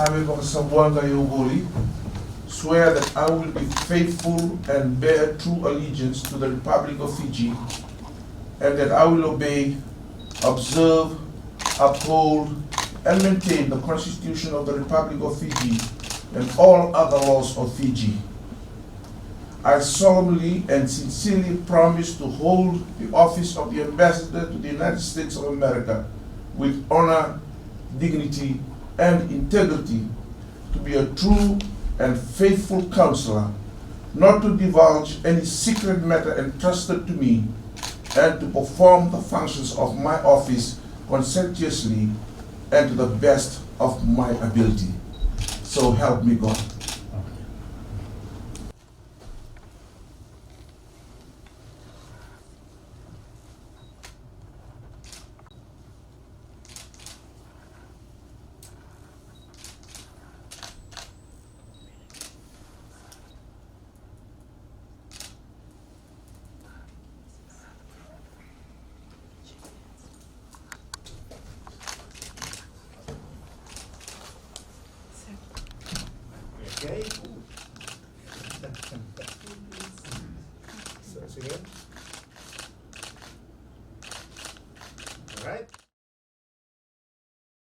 Sabe Amena Yauvoli, swear that I will be faithful and bear true allegiance to the Republic of Fiji, and that I will obey, observe, uphold, and maintain the Constitution of the Republic of Fiji and all other laws of Fiji. I solemnly and sincerely promise to hold the office of the Ambassador to the United States of America with honor, dignity, and integrity, to be a true and faithful counselor, not to divulge any secret matter entrusted to me, and to perform the functions of my office conscientiously and to the best of my ability. So help me God. Okay.